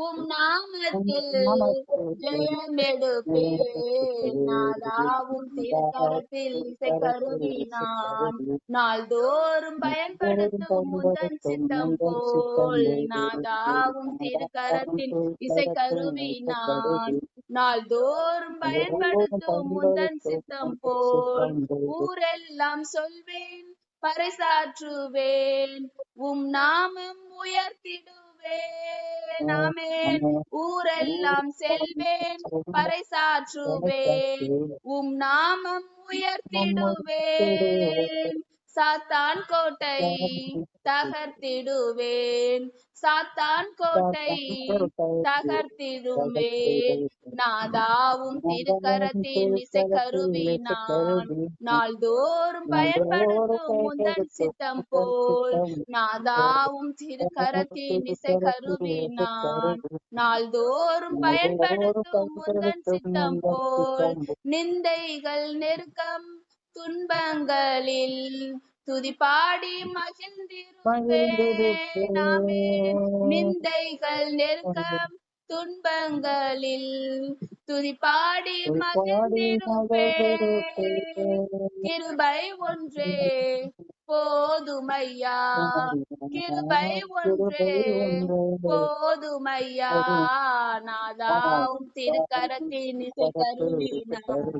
உம் நாமத்தில் ஜெயமெடுப்பேன். நாதாவும் திருக்கரத்தில் இசைக்கருவினான். நாள்தோறும் பயன்படுத்தும் முந்தன் சித்தம் போல். நாதாவும் திருக்கரத்தில் இசைக்கருவினான். நாள்தோறும் பயன்படுத்தும் முந்தன் சித்தம் போல். ஊரெல்லாம் சொல்வேன், பறைசாற்றுவேன், உம் நாமம் உயர்த்திடுவேன். ஆமென். ஊரெல்லாம் செல்வேன், பறைசாற்றுவேன், உம் நாமம் உயர்த்திடுவேன். சாத்தான் கோட்டை தகர்த்திடுவேன். சாத்தான் கோட்டை தகர்த்திடுவேன். நாதாவும் திருக்கரத்தின் இசைக்கருவினான். நாள்தோறும் பயன்படுத்தும் முந்தன் சித்தம் போல். நாதாவும் திருக்கரத்தின் இசைக்கருவினான். நாள்தோறும் பயன்படுத்தும் முந்தன் சித்தம் போல். நிந்தைகள் நெருக்கம் துன்பங்களில் துதிபாடி மகிழ்ந்திருப்பேன். ஆமென். நிந்தைகள் நெருக்கம் துன்பங்களில் துதிபாடி மகிழ்ந்திருப்பேன். கிருபை ஒன்றே போதுமையா, கிருபை ஒன்றே போதுமையா. நாதாவும் திருக்கரத்தின் இசைக்கருவினான்.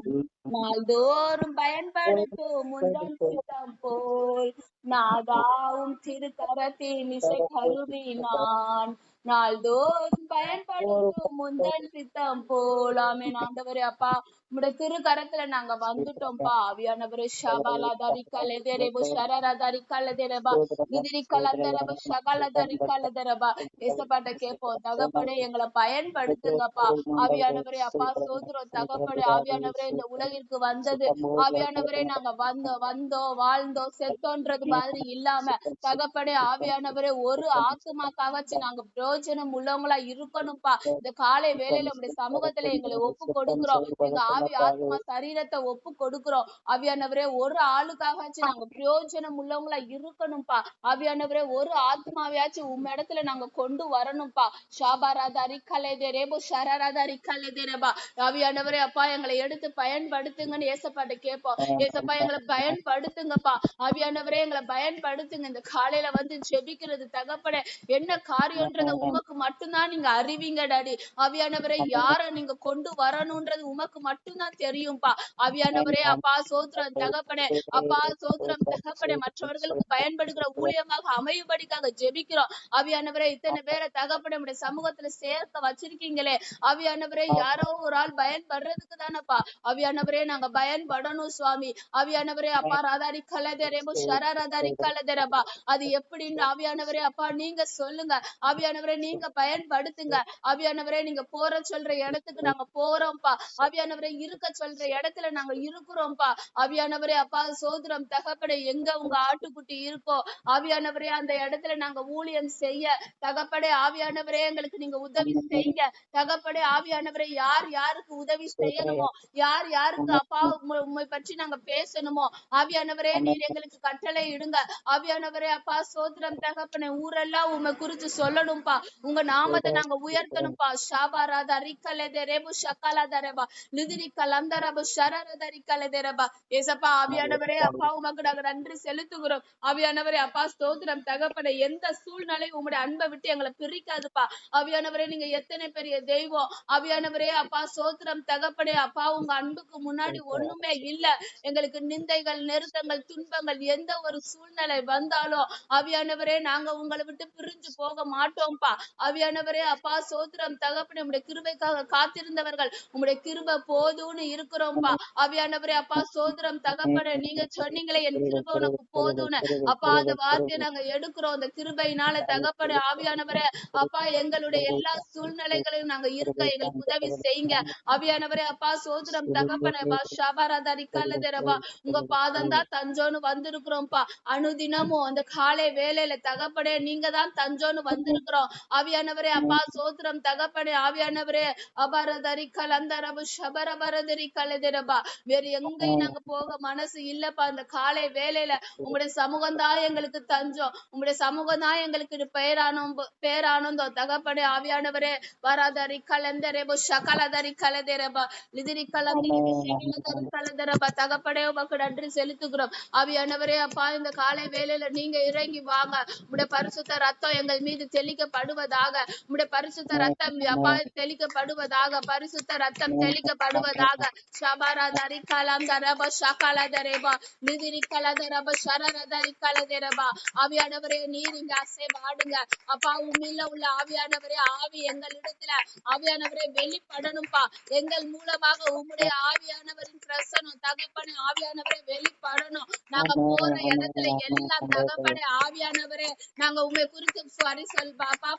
நாள்தோறும் பயன்படுத்தும் முந்தன் சித்தம் போல். நாதாவும் திருக்கரத்தின் இசைக்கருவினான். நாள்தோறும் பயன்படுத்தும் முந்தன் சித்தம் போல். ஆமென். ஆண்டவரே அப்பா, உம்முடைய திருக்கரத்துல நாங்க வந்துட்டோம்ப்பா. ஆவியானவரே ஷபாலதரி கலதெரபு ஷரரதரி கலதெரபா நிதிரி கலந்தரபு ஷகலதரி கலதெரபா. ஏசப்பாட்ட கேட்போம், தகப்பனே எங்களை பயன்படுத்துங்கப்பா. ஆவியானவரே அப்பா சோதரம் தகப்பனே. ஆவியானவரே இந்த உலகிற்கு வந்தது ஆவியானவரே நாங்க வந்தோம் வாழ்ந்தோம் செத்தோன்றது மாதிரி இல்லாம தகப்பனே ஆவியானவரே ஒரு ஆத்துமாக்காகச்சு நாங்க பிரயோஜனம் உள்ளவங்களா இருக்கணும்ப்பா. இந்த காலை வேளையில உங்களுடைய சமூகத்துல எங்களை ஒப்பு கொடுக்கிறோம். எங்க ஆவி ஆத்மா சரீரத்தை ஒப்பு கொடுக்கிறோம். ஆவியானவரே ஒரு ஆளுக்காகச்சும் நாங்க பிரயோஜனம் உள்ளவங்களா இருக்கணும்ப்பா. ஆவியானவரே ஒரு ஆத்மாவையாச்சும் இடத்துல நாங்க கொண்டு வரணும்ப்பா. ஷாபாராதாரி கலைதேரேபோ ஷராராதாரி கலைதேரேபா. ஆவியானவரே அப்பா எங்களை எடுத்து பயன்படுத்துங்கன்னு ஏசப்பாட்ட கேட்போம். ஏசப்பா எங்களை பயன்படுத்துங்கப்பா. ஆவியானவரே எங்களை பயன்படுத்துங்க. இந்த காலையில வந்து ஜெபிக்கிறது தகப்பனே என்ன காரியம்ன்றத உமக்கு மட்டும்தான் நீங்க அறிவீங்க டாடி. ஆவியானவரே யார நீங்க கொண்டு வரணும்ன்றது உமக்கு மட்டும்தான் தெரியும்பா. ஆவியானவரே அப்பா சோத்திரம் தகப்பனே. அப்பா சோத்திரம் தகப்பனே. மற்றவர்களுக்கு பயன்படுகிற ஊழியமாக அமையும்படிக்காக ஜெபிக்கிறோம். ஆவியானவரே இத்தனை பேரை தகப்பனே உடைய சமூகத்துல சேர்க்க வச்சிருக்கீங்களே. ஆவியானவரே யாரோ ஒரு ஆள் பயன்படுறதுக்கு தானப்பா. ஆவியானவரே நாங்க பயன்படணும் சுவாமி. ஆவியானவரே அப்பா ராதாரி கலதெரேபோ ஷராராதாரி கலதெரபா. அது எப்படின்னு ஆவியானவரே அப்பா நீங்க சொல்லுங்க. ஆவியானவரே நீங்க பயன்படுத்துங்க. ஆவியானவரே நீங்க போற சொல்ற இடத்துக்கு நாங்க போறோம்ப்பா. ஆவியானவரே இருக்க சொல்ற இடத்துல நாங்க இருக்கிறோம்ப்பா. ஆவியானவரே அப்பா சோதரம் தகப்பனே எங்க உங்க ஆட்டுக்குட்டி இருக்கோ ஆவியானவரே அந்த இடத்துல நாங்க ஊழியம் செய்ய தகப்பனே ஆவியானவரே எங்களுக்கு நீங்க உதவி செய்யுங்க. தகப்பனே ஆவியானவரே யார் யாருக்கு உதவி செய்யணுமோ யார் யாருக்கு அப்பா உம்மை பற்றி நாங்க பேசணுமோ ஆவியானவரே நீர் எங்களுக்கு கட்டளை இடுங்க. ஆவியானவரே அப்பா சோத்திரம் தகப்பனே ஊரெல்லாம் உண்மை குறிச்சு சொல்லணும்பா. உங்க நாமத்தை நாங்க உயர்த்தணும்பா. ஷாபாராதா ரிக்கலதெரேபு ஷக்கலதரபா நிதிரி கலந்தரபு ஷரரதரிக்கலதெரபா. ஏசப்பா ஆவியானவரே அப்பா உமக்கு நாங்க நன்றி செலுத்துகிறோம். ஆவியானவரே அப்பா ஸ்தோத்திரம் தகப்பனே எந்த சூழ்நிலை உங்களுடைய அன்பை விட்டு எங்களை பிரிக்காதுப்பா. ஆவியானவரே நீங்க எத்தனை பெரிய தெய்வம். ஆவியானவரே அப்பா சோத்திரம் தகப்பனே. அப்பா உங்க அன்புக்கு முன்னாடி ஒண்ணுமே இல்ல. எங்களுக்கு நிந்தைகள் நெருக்கங்கள் துன்பங்கள் எந்த ஒரு சூழ்நிலை வந்தாலும் ஆவியானவரே நாங்க உங்களை விட்டு பிரிஞ்சு போக மாட்டோம்ப்பா. ஆவியானவரே அப்பா சோத்திரம் தகப்பனே உங்களுடைய கிருபைக்காக காத்திருந்தவர்கள் உங்களுடைய கிருபை போதும்னு இருக்கிறோம்ப்பா. ஆவியானவரே அப்பா சோத்திரம் தகப்பனே நீங்க சொன்னீங்களே என் கிருபை உனக்கு போதும்னு. அப்பா அந்த வார்த்தையை நாங்க எடுக்கிறோம். அந்த கிருபையினால தகப்பனே ஆவியானவரே அப்பா எங்களுடைய எல்லா சூழ்நிலைகளையும் நாங்க இருக்க எங்களுக்கு உதவி செய்யுங்க. ஆவியானவரே அப்பா சோத்திரம் தகப்பனே பா ஷாபாராதாரி கலதெரபா. உங்க பாதம் தான் தஞ்சோன்னு வந்திருக்கிறோம்ப்பா. அனுதினமும் அந்த காலை வேலையில தகப்பனே நீங்க தான் தஞ்சோன்னு வந்திருக்கிறோம். ஆவியானவரே அப்பா சோத்திரம் தகப்பனே. ஆவியானவரே அபாரத தரி கலந்தரபு சபரபரதரி கலதரபா. வேறு எங்கேயும் நாங்க போக மனசு இல்லப்பா. அந்த காலை வேலையில உங்களுடைய சமூகம் தான் எங்களுக்கு தஞ்சம், உங்களுடைய சமூகம் தான் எங்களுக்கு பேரானந்தம் தகப்பனே. ஆவியானவரே வராதரி கலந்தரபு சகலதரி கலதரபா லிதிரி கலந்தரபு சகலதரி கலதரபா. தகப்பனே உமக்கு நன்றி செலுத்துகிறோம். ஆவியானவரே அப்பா, இந்த காலை வேலையில நீங்க இறங்கி வாங்க. உம்முடைய பரிசுத்த ரத்தம் எங்கள் மீது தெளிக்கப்படுவதாக. உம்முடைய பரிசுத்த ரத்தம் அப்பா தெளிக்கப்படுவதாக. பரிசுத்த ரத்தம் தெளிக்கப்படுவதாக. ஷபரதரி கலந்தரப சகலதரபா லிதிரி கலதரப ஷரரதரி கலதரபா. ஆவியானவரே நீர் இங்க அசைவாடுங்க அப்பா. உண்மையில உள்ள ஆவியானவரே, ஆவி எங்களிடத்துல ஆவியானவரே வெளிப்படணும்பா. எங்கள் மூலமாக உம்முடைய ஆவியானவரின் பிரசனம் தகப்பனே ஆவியானவரே வெளிப்படணும். நாங்க போற இடத்துல எல்லாம் தகப்பனே ஆவியானவரே நாங்க உண்மை குறித்து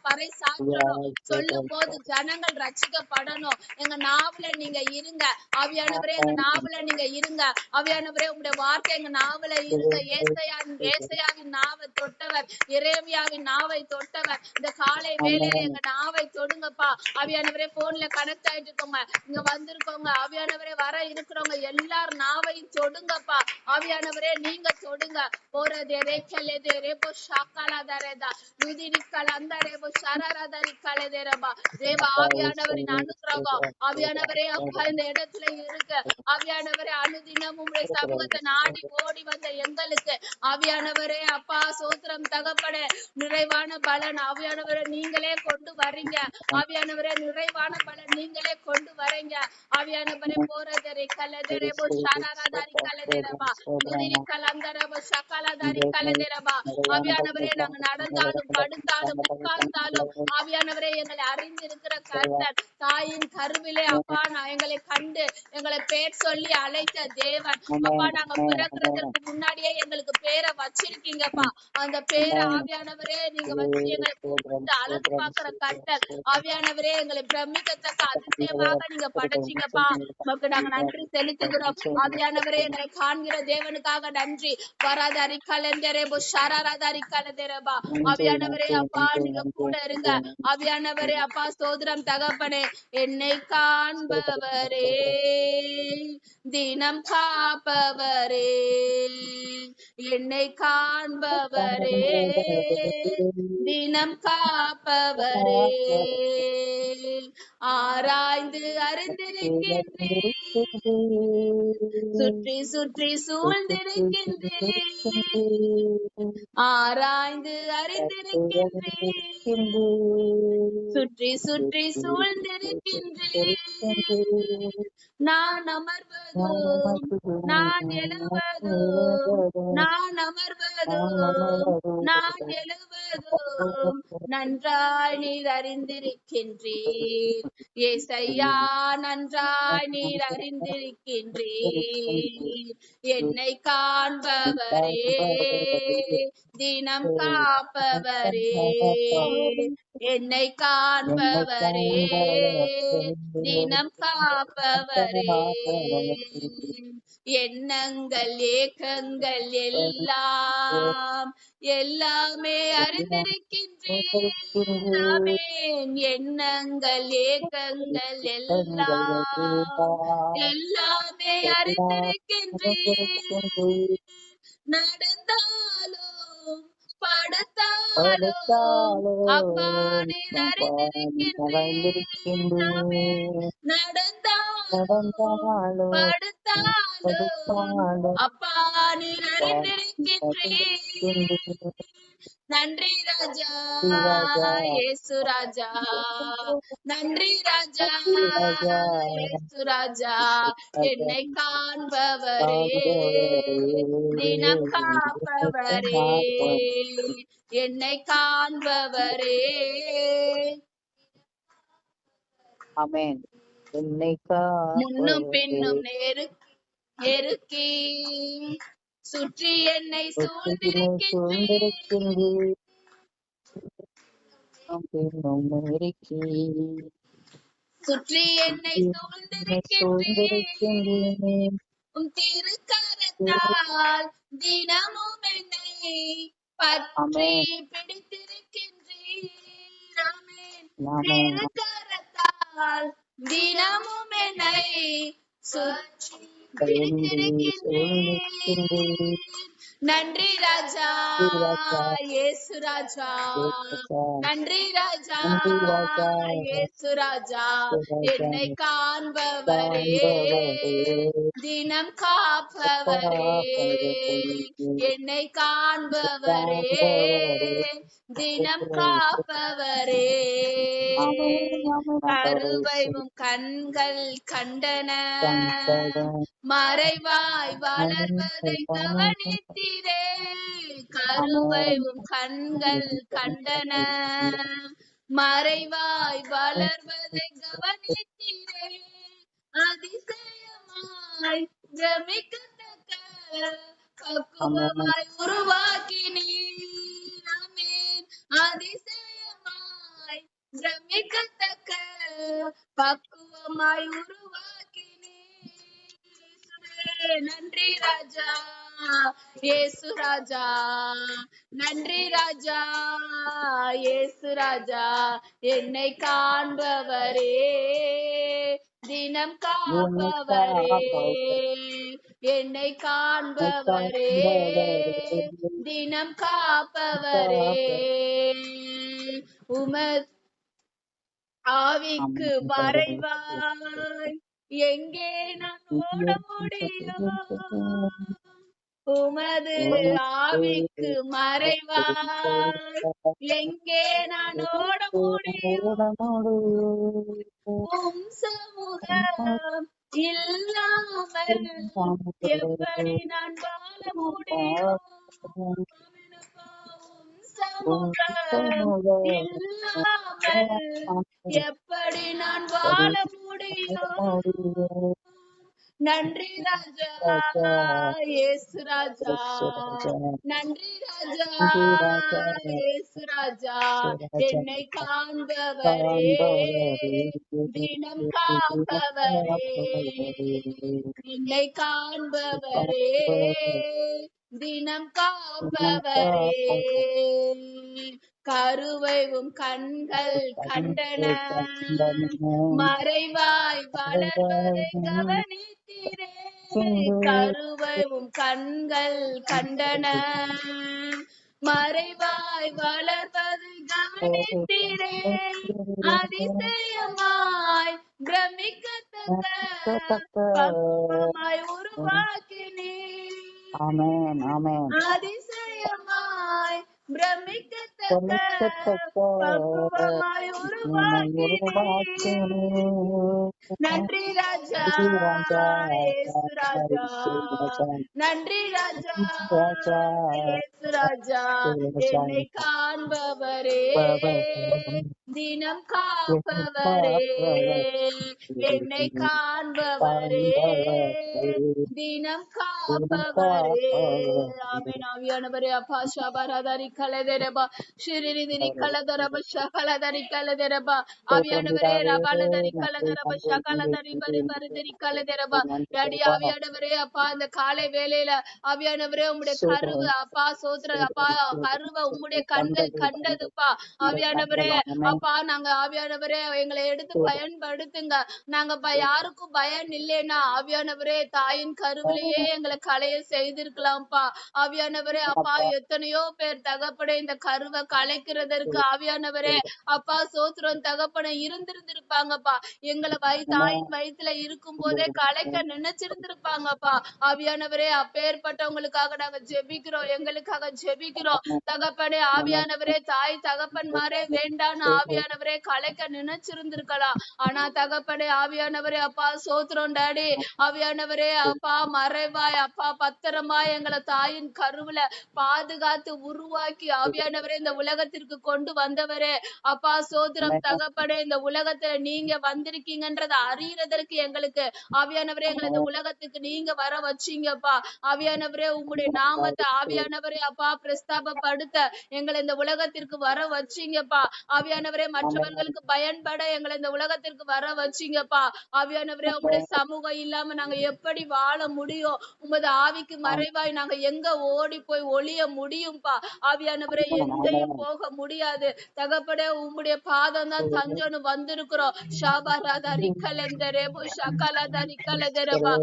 பறை சாற்றணும். சொல்லும் போது ஜனங்கள் ரட்சிக்கப்படணும். எங்க நாவுல நீங்க இருங்க ஆவியானவரே, எங்க நாவுல நீங்க இருங்க ஆவியானவரே. உங்களுடைய வார்த்தை எங்க நாவுல இருங்க. ஏசாயாவின் நாவை தொட்டவர், எரேமியாவின் நாவை தொட்டவர். இந்த காலை வேளையில எங்க நாவை தொடுங்கப்பா ஆவியானவரே. போன்ல கனெக்ட் ஆயிட்டு இருக்கோங்க, இங்க வந்திருக்கோங்க ஆவியானவரே, வர இருக்கிறவங்க எல்லார் நாவையும் தொடுங்கப்பா ஆவியானவரே. நீங்க தொடுங்க. போறதே கெலதேரேபோ ஷாக்கலதரேதா லுதிரிக்கலந்தரேபோ ஷரரதரிக்கலதேரபா. தேவ ஆவியானவரின் அனுக்கிரகம் ஆவியானவரே அப்பா இந்த இடத்துல இருக்கு ஆவியானவரே. அனுதினம் உங்களுடைய சமூகத்தை நாடி ஓடி வந்த எங்களுக்கு ஆவியானவரே அப்பா சோத்திரம் தகப்பனே. நிறைவான பலன் ஆவியானவரை நீங்களே கொண்டு வரீங்க ஆவியானவரே. நிறைவான பலன் நீங்களே கொண்டு வரீங்க ஆவியானவரே. போறதரை கலதரேபோ ஷரரதரி கலதேரபா லுதிரி கலந்தரபோ ஷகலதரி கலதேரபா. ஆவியானவரே நாங்க நடந்தாலும் படுத்தாலும் உட்கார்ந்தாலும் ஆவியானவரே எங்களை அறிந்திருக்கிற கர்த்தர். தாயின் கருவிலே அப்பா நான் எங்களை கண்டு எங்களை பேர் சொல்லி அழைத்த தேவன் அப்பா. நாங்க பிறக்கிறதுக்கு முன்னாடியே எங்களுக்கு பேரை வச்சிருக்கீங்கப்பா. அந்த பேரை ஆவியானவரே நீங்க வச்சு எங்களை கூப்பிட்டு அழகு பாக்குற கர்த்தர் ஆவியானவரே. எங்களை பிரமிக்கத்தக்க அதிசயமாக நீங்க படைச்சீங்கப்பா. உமக்கு நாங்க நன்றி செலுத்துகிறோம் ஆவியானவரே. எங்களை காண்கிற தேவனுக்காக நன்றி. வராதரி கலந்தரேபோ ஷரரதரி கலந்தரபா. ஆவியானவரே அப்பா நீங்க கூட இருங்க ஆவியானவரே அப்பா. ஸ்தோத்திரம் தகப்பனே. என்னை காண்பவரே, தினம் காப்பவரே, என்னை காண்பவரே, தினம் காப்பவரே, ஆராய்ந்து அறிந்திருக்கின்றேன், சுற்றி சுற்றி சூழ்ந்திருக்கின்றேன், ஆராய்ந்து அறிந்திருக்கின்றேன், சுற்றி சுற்றி சூழ்ந்திருக்கின்றேன். நான் அமர்வதும் நான் எழுவதும், நான் அமர்வதும் நான் எழுவதும் நன்றாய் நீர் அறிந்திருக்கின்றீர் ஏசையா. நன்றாய் நீர் அறிந்திருக்கின்றீர். என்னை காண்பவரே, தினம் காப்பவரே, என்னை காண்பவரே, தினம் காப்பவரே, எண்ணங்கள் ஏக்கங்கள் எல்லாம் எல்லாமே அறிந்திருக்கின்றேன். எண்ணங்கள் ஏக்கங்கள் எல்லாம் எல்லாமே அறிந்திருக்கின்றேன். நடந்தாலும் படுத்தாலும் அப்பா நீர் அறிந்திருக்கின்றேன். நடந்தாலும் படுத்தாலும் அப்பா நீர் அறிந்திருக்கின்றேன். நன்றி ராஜா இயேசு ராஜா, நன்றி ராஜா இயேசு ராஜா. என்னை காண்பவரே, தினம் காப்பவரே, என்னை காண்பவரே. ஆமென். முன்னும் பின்னும் நெருக்கி சுற்றி என்னை சூழ்ந்திருக்கின்றேன். சுற்றி என்னை சூழ்ந்திருக்கின்றேன். உம் திருக்கரத்தால் தினமும் என்னை பற்றி பிடித்திருக்கின்றேன். திருக்கரத்தால் தினமும் என்னை சுற்றி பிடித்திருக்கின்றேன். நன்றி ராஜா இயேசு ராஜா, நன்றி ராஜா இயேசு ராஜா, என்னை காண்பவரே, தினம் காப்பவரே, என்னை காண்பவரே, தினம் காப்பவரே. கருவையும் கண்கள் கண்டன, மறைவாய் வளர்வதை கவனித்தீரே. கருவையும் கண்கள் கண்டன, மறைவாய் வளர்வதை கவனித்தீரே. அதிசயமாய் பிரமிக்கத்தக்க பக்குவமாய் உருவாக்கினீர். ஆமென். அதிசயமாய் பிரமிக்கத்தக்க பக்குவமாய் உருவாக்கினீர். நன்றி ராஜா இயேசு ராஜா, நன்றி ராஜா இயேசு ராஜா, என்னை காண்பவரே, தினம் காப்பவரே, என்னை காண்பவரே, தினம் காப்பவரே. உமது ஆவிக்கு மறைவாய் எங்கே நான் ஓட முடியும்? உமது ஆவிக்கு மறைவாய் எங்கே நான் ஓட முடியும்? உம் சமூகம் இல்லாமல் எப்படி நான் வாழ முடியும்? உம் சமூகம் இல்லாமல் எப்படி நான் வாழ முடியும்? நன்றி ராஜா இயேசு ராஜா, நன்றி ராஜா இயேசு ராஜா, என்னை காண்பவரே, தினம் காப்பவரே, என்னை காண்பவரே, தினம் காப்பவரே. கருவையும் கண்கள் கண்டன, மறைவாய் வளர்வதை கவனித்தீரே. கருவையும் கண்கள் கண்டன, மறைவாய் வளர்வதை கவனித்தீரே. அதிசயமாய் பிரமிக்கத்தக்க பக்குவமாய் உருவாக்கினீர். அதிசயமாய் பிரமிக்கத்தக்க பக்குவமாய் உருவாக்கினீர். நன்றி ராஜா இயேசு ராஜா, நன்றி ராஜா இயேசு ராஜா, என்னை காண்பவரே, தினம் காப்பவரே, என்னை காண்பவரே, தினம் காப்பவரே. ஆமென். ஆவியானவரே அப்பா ஷபரதரி கலதரபா ஷிரிரிரி கலதரப ஷகலதரி கலதரபா. ஆவியானவரே ரபலதரி கலதரப ஷகலதரி பரிபரிதரி கலதரபா. டாடி ஆவியானவரே அப்பா இந்த காலை வேளையில ஆவியானவரே உம்முடைய கருவு அப்பா சோத்ர அப்பா கருவை உம்முடைய கண்கள் கண்டதுப்பா. ஆவியானவரே அப்பா நாங்க ஆவியானவரே எங்களை எடுத்து பயன்படுத்துங்க. நாங்க யாருக்கும் பயன் இல்லைன்னா ஆவியானவரே தாயின் கருவிலேயே எங்களை கலைய செய்திருக்கலாம்ப்பா. ஆவியானவரே அப்பா எத்தனையோ பேர் தகப்பனே இந்த கருவை கலைக்கிறதற்கு ஆவியானவரே அப்பா சோத்திரம் தகப்பனை இருந்திருப்பாங்கப்பா. எங்களை தாயின் வயிற்றுல இருக்கும் போதே கலைக்க நினைச்சிருந்திருப்பாங்கப்பா. ஆவியானவரே அப்பேற்பட்டவங்களுக்காக நாங்க ஜெபிக்கிறோம், எங்களுக்காக ஜெபிக்கிறோம் தகப்பனே. ஆவியானவரே தாய் தகப்பன்மாரே வேண்டான்னு ஆவியானவரே கலைக்க நினைச்சிருந்திருக்கலாம். ஆனா தகப்பனே ஆவியானவரே அப்பா சோத்திரம் டாடி. ஆவியானவரே அப்பா மறைவாய் அப்பா பத்திரமாய் எங்களை தாயின் கருவுல பாதுகாத்து உருவாக்கி ஆவியானவரே இந்த உலகத்திற்கு கொண்டு வந்தவரே அப்பா சோத்திரம் தகப்பனே. இந்த உலகத்துல நீங்க வந்திருக்கீங்கன்றத அறியறதற்கு எங்களுக்கு ஆவியானவரே எங்களை இந்த உலகத்துக்கு நீங்க வர வச்சீங்கப்பா. ஆவியானவரே உங்களுடைய நாமத்தை ஆவியானவரே அப்பா பிரஸ்தாபப்படுத்த எங்களை இந்த உலகத்திற்கு வர வச்சீங்கப்பா. ஆவியானவரே ஆவியானவரே மற்றவர்களுக்கு பயன்பட எங்களை இந்த உலகத்திற்கு வர வச்சீங்கப்பா. ஆவியானவரே உங்களுடைய சமூகம் இல்லாம நாங்க எப்படி வாழ முடியும்? உமது ஆவிக்கு மறைவாய் நாங்க எங்க ஓடி போய் ஒளிய முடியும்பா. ஆவியானவரே எங்கேயும் போக முடியாது தகப்பனே. உம்முடைய பாதம் தான் தஞ்சோன்னு வந்திருக்கிறோம். ஷாபாராதா ரிக்கலெந்தரேபு ஷகலதா ரிக்கலதரபா.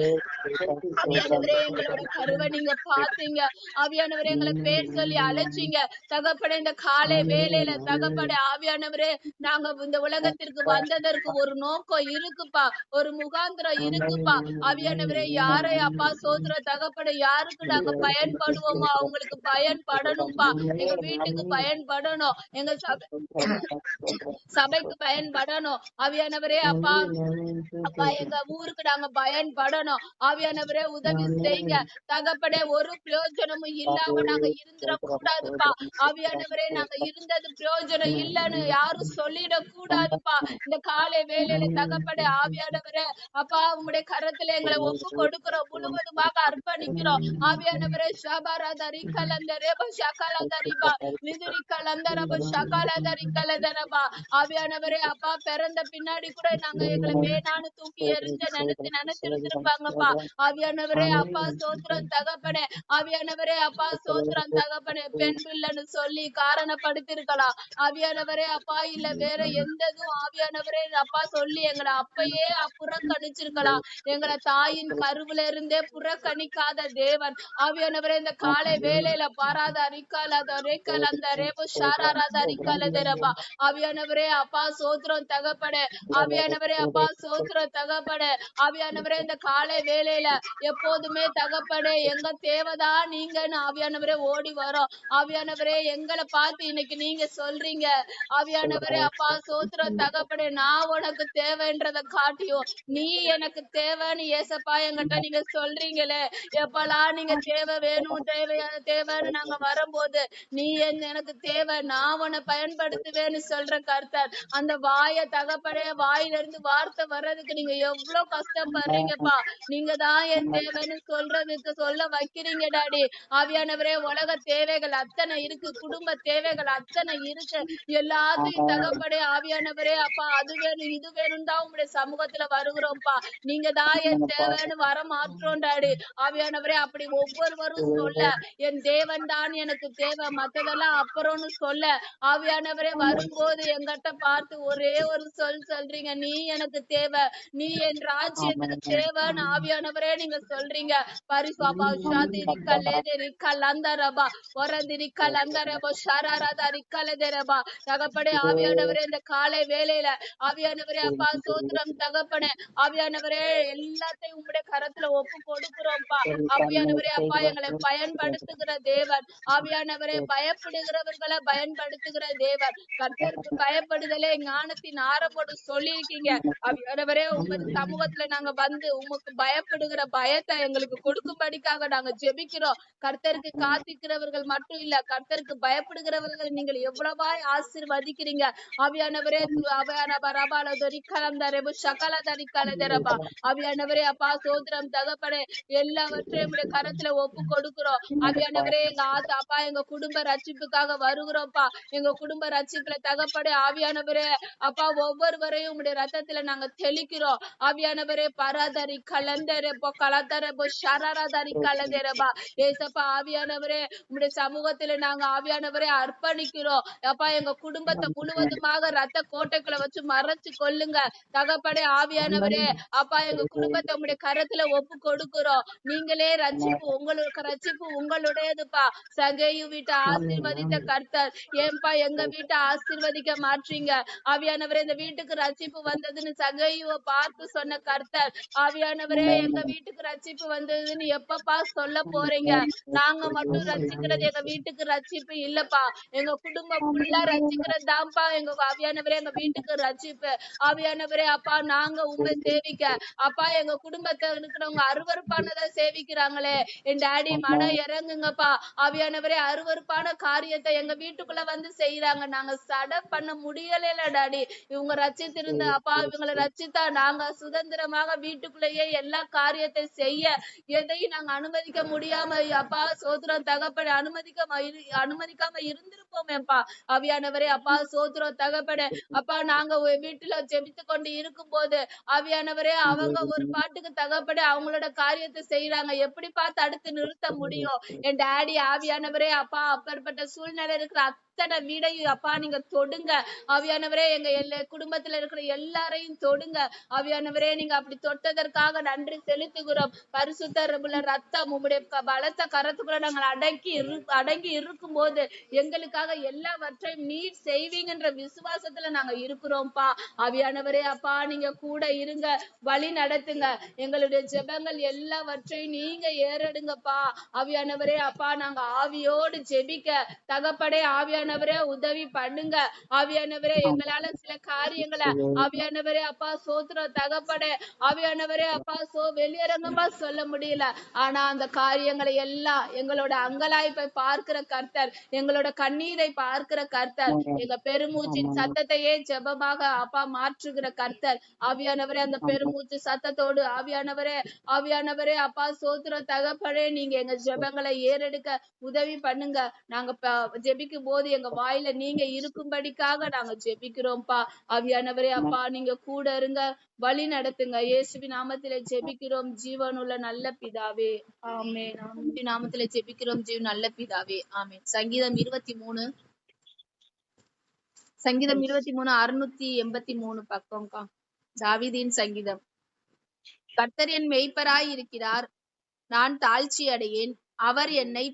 ஆவியானவரே எங்களோட கருவை நீங்க பாத்தீங்க. ஆவியானவரே எங்களை பேர் சொல்லி அழைச்சீங்க தகப்பனே. இந்த காலை வேலையில தகப்பனே ஆவியானவரே நாங்க இந்த உலகத்திற்கு வந்ததற்கு ஒரு நோக்கம் இருக்குப்பா, ஒரு முகாந்திரம் இருக்குப்பா. ஆவியானவரே யாரை அப்பா சோதர தகப்பனே யாருக்கு நாங்க பயன்படுவோமோ அவங்களுக்கு பயன்படணும்பா. எங்க வீட்டுக்கு பயன்படணும், எங்க சபைக்கு பயன்படணும். ஆவியானவரே அப்பா அப்பா எங்க ஊருக்கு நாங்க பயன்படணும். ஆவியானவரே உதவி செய்யுங்க தகப்பனே. ஒரு பிரயோஜனமும் இல்லாம நாங்க இருந்துட கூடாதுப்பா. ஆவியானவரே நாங்க இருந்தது பிரயோஜனம் இல்லைன்னு யாரும் சொல்லிட கூடாதுப்பா. இந்த காலை வேலையில தகப்பனே ஆவியானவரே அப்பா உங்களுடைய கரத்துல எங்களை ஒப்பு கொடுக்கிறோம், முழுவதுமாக அர்ப்பணிக்கிறோம். ஆவியானவரே ஷபாராதரி கலந்தரேப ஷகலதரிபா விதுரி கலந்தரப ஷகலதரி கலதரபா. ஆவியானவரே அப்பா பிறந்த பின்னாடி கூட நாங்க எங்களை வேணான்னு தூக்கி எரிஞ்ச நினைச்சிருந்திருப்பாங்கப்பா. ஆவியானவரே அப்பா சோத்திரம் தகப்பனே. ஆவியானவரே அப்பா சோத்திரம் தகப்பனே. பெண் பிள்ளைன்னு சொல்லி காரணப்படுத்திருக்கலாம். ஆவியானவரே அப்பா இல்ல வேற எந்ததும் ஆவியானவரே அப்பா சொல்லி எங்களை அப்பயே புறக்கணிச்சிருக்கலாம். எங்களை தாயின் கருவில இருந்தே புறக்கணிக்காத தேவன் ஆவியானவரே இந்த காலை வேலையில பாராத அரிக்கால் அது அரைக்கல் அந்த ரேபு ஷாராத அரிக்கால தேரப்பா. ஆவியானவரே அப்பா சோத்திரம் தகப்பனே. ஆவியானவரே அப்பா சோத்திரம் தகப்பனே. ஆவியானவரே இந்த காலை வேலையில எப்போதுமே தகப்பனே எங்க தேவைதான் நீங்கன்னு ஆவியானவரே ஓடி வரோம். ஆவியானவரே எங்களை பார்த்து இன்னைக்கு நீங்க சொல்றீங்க ஆவியானவரே அப்பா சோத்திரம் தகப்பனே. நான் உனக்கு தேவைன்றதை காட்டியும் நீ எனக்கு தேவைன்னு ஏசப்பா என்கிட்ட நீங்க சொல்றீங்களே. எப்பெல்லாம் நீங்க தேவை வேணும் தேவைன்னு நாங்க வரும்போது நீ எனக்கு தேவை நான் உன்னை பயன்படுத்துவேன்னு சொல்ற கர்த்தர். அந்த வாய தகப்பனே வாயிலிருந்து வார்த்தை வர்றதுக்கு நீங்க எவ்வளவு கஷ்டப்படுறீங்கப்பா. நீங்க தான் என் தேவைன்னு சொல்றதுக்கு சொல்ல வைக்கிறீங்க டாடி. ஆவியானவரே உலக தேவைகள் அத்தனை இருக்கு, குடும்ப தேவைகள் அத்தனை இருக்கு. எல்லாத்தையும் தகப்பனே ஆவியானவரே அப்பா அது வேணும் இது வேணும் தான் உங்களுடைய சமூகத்துல வருகிறோம்ப்பா. நீங்க தான் என் தேவைன்னு வர மாற்றோம் டாடி. ஆவியானவரே அப்படி ஒவ்வொருவரும் சொல்ல என் தேவன் தான் எனக்கு தேவை மத்ததெல்லாம் அப்புறம்னு சொல்ல ஆவியானவரே வரும்போது எங்கிட்ட பார்த்து ஒரே ஒரு சொல்றீங்க, நீ எனக்கு தேவை, நீ என் ராஜ்யத்துக்கு தேவைன்னு ஆவியானவரே நீங்க சொல்றீங்க. பரிசுப்பா ஷாதிரி கல்லேதரி கலந்தரபா ஒரதிரி கலந்தரபா ஷராரதரி கலதரபா. தகப்பனே ஆவியானவரே இந்த காலை வேலையில ஆவியானவரே அப்பா சோத்திரம் தகப்பனே. ஆவியானவரே எல்லாத்தையும் உங்களுடைய கரத்துல ஒப்பு கொடுக்கிறோம்ப்பா. ஆவியானவரே அப்பா எங்களை பயன்படுத்துகிற தேவன். ஆவியானவரே பயப்படுகிறவர்களை பயன்படுத்துகிற தேவன். கர்த்தருக்கு பயப்படுதலே ஞானத்தின் ஆரம்பம் சொல்லியிருக்கீங்க. ஆவியானவரே உமது சமூகத்துல நாங்க வந்து உமக்கு பயப்படுகிற பயத்தை எங்களுக்கு கொடுக்கும்படிக்காக நாங்க ஜெபிக்கிறோம். கர்த்தருக்கு காத்திருக்கிறவர்கள் மட்டும் இல்ல, கர்த்தருக்கு பயப்படுகிறவர்கள் நீங்கள் எவ்வளவாய் ஆசீர்வதிக்கிறீங்க. ஆவியானவரே ஆவியானவரே அப்பா சோத்திரம் தகப்பனே. எல்லாவற்றையும் கரத்துல ஒப்பு கொடுக்கிறோம். ஆவியானவரே எங்க அப்பா எங்க குடும்ப ரட்சிப்புக்காக வருகிறோம்ப்பா. எங்க குடும்ப ரட்சிப்புல தகப்பனே ஆவியானவரே அப்பா ஒவ்வொருவரையும் உங்களுடைய ரத்தத்துல நாங்க தெளிக்கிறோம். ஆவியானவரே பராதரி கலந்தரப்போ கலந்தரப்போ ஷராரதரி கலந்தரப்பா. ஏசப்பா ஆவியானவரே உங்களுடைய சமூகத்துல நாங்க ஆவியானவரே அர்ப்பணிக்கிறோம். அப்பா எங்க குடும்பத்தை முழுவதுமாக ரத்த கோட்டைக்குள்ள வச்சு மறைச்சு கொள்ளுங்க தகப்பனே. ஆவியானவரே அப்பா எங்க குடும்பத்தை உங்களுடைய கரத்துல ஒப்பு கொடுக்கிறோம். நீங்களே ரட்சிப்பு உங்களுக்கு ரட்சிப்பு உங்களுடையதுப்பா. சகேயு வீட்டை ஆசீர்வதித்த கர்த்தர் ஏன்பா எங்க வீட்டை ஆசீர்வதிக்க மாற்றீங்க? ஆவியானவரே இந்த வீட்டுக்கு ரட்சிப்பு வந்ததுன்னு சகேயுவை பார்த்து சொன்ன கர்த்தர் ஆவியானவரே எங்க வீட்டுக்கு ரட்சிப்பு வந்ததுன்னு எப்பப்பா சொல்ல போறீங்க? நாங்க மட்டும் ரட்சிக்கிறது எங்க வீட்டுக்கு ரட்சிப்பு இல்லப்பா. எங்க குடும்பம் ஃபுல்லா ரட்சிக்கிறது தான்ப்பா எங்க ஆவியானவரே எங்க வீட்டுக்கு ரட்சிப்பு. ஆவியானவரே அப்பா நாங்க உண்மை சேவிக்க அப்பா எங்க குடும்பத்துல இருக்கிறவங்க அருவருப்பானதை சேவிக்கிறாங்களே என் டாடி மனம் இறங்குங்கப்பா. ஆவியானவரே அருவருப்பான காரியத்தை எங்க வீட்டுக்குள்ள வந்து செய்யறாங்க, நாங்க சட பண்ண முடியல டாடி. இவங்க ரட்சித்திருந்த அப்பா இவங்களை ரட்சித்தா நாங்க சுதந்திரமாக வீட்டுக்குள்ளேயே எல்லா காரியத்தை செய்ய எதையும் நாங்க அனுமதிக்க முடியாம அப்பா சோத்திரம் தகப்பனே அனுமதிக்காம இருந்திருப்போமேப்பா. ஆவியானவரே அப்பா சோத்திரம் தகப்பனே அப்பா நாங்க வீட்டுல ஜெபித்து கொண்டு இருக்கும் போது ஆவியானவரே அவங்க ஒரு பாட்டுக்கு தகப்பனே அவங்களோட காரியத்தை செய்யறாங்க. எப்படிப்பா தடுத்து நிறுத்த முடியும்? என் டாடி ஆவியானவரே அப்பா அப்பேற்பட்ட சூழ்நிலை இருக்கிற அத்தனை வீடையும் அப்பா நீங்க தொடுங்க. ஆவியானவரே எங்க குடும்பத்துல இருக்கிற எல்லாரையும் தொடுங்க. ஆவியானவரே நீங்க அப்படி தொட்டதற்காக நன்றி செலுத்துகிறோம். பரிசுத்தர் ரத்தம் உம்முடைய பலத்த கரத்துக்குள்ள நாங்கள் அடங்கி இருக்கும் போது எங்களுக்காக எல்லாவற்றையும் நீர் செய்வீங்கன்ற விசுவாசத்துல நாங்க இருக்கிறோம்ப்பா. ஆவியானவரே அப்பா நீங்க கூட இருங்க, வழி நடத்துங்க. எங்களுடைய ஜெபங்கள் எல்லாவற்றையும் நீங்க ஏறெடுங்கப்பா. ஆவியானவரே அப்பா நாங்க ஆவியோடு ஜெபிக்க தகப்படே ஆவியானவரே உதவி பண்ணுங்க. ஆவியானவரே எங்களால சில காரியங்களை ஆவியானவரே அப்பா சோத்திரம் தகப்படே ஆவியானவரே அப்பா வெளியரங்கமா சொல்ல முடியல. ஆனா அந்த காரியங்களை எல்லாம் எங்களோட அங்கலாய்ப்பை பார்க்கிற கர்த்தர், எங்களோட கண்ணீரை பார்க்கிற கர்த்தர், எங்க பெருமூச்சின் சத்தத்தையே ஜெபமாக அப்பா மாற்றுகிற கர்த்தர். ஆவியானவரே அந்த பெருமூச்சு சத்தத்தோடு ஆவியானவரே அப்பா சோத்திரம் தகப்படே நீங்க எங்க ஜெபங்களை ஏறெடுக்க உதவி பண்ணுங்க. நாங்க ஜெபிக்கும் போது எங்க வாயில நீங்க இருக்கும்படிக்காக நாங்க ஜெபிக்கிறோம்ப்பா. ஆவியானவரே அப்பா நீங்க கூட இருங்க, வழி நடத்துங்க. இயேசுவின் நாமத்திலே ஜெபிக்கிறோம் ஜீவனுள்ள நல்ல பிதாவே, ஆமென். நாமத்திலே ஜெபிக்கிறோம் ஜீவன் நல்ல பிதாவே, ஆமென். சங்கீதம் 23 683 பக்கம்க்கா. தாவீதின் சங்கீதம். கர்த்தர் என் மேய்ப்பராய் இருக்கிறார், நான் தாழ்ச்சி அடையேன். அவர் என்னை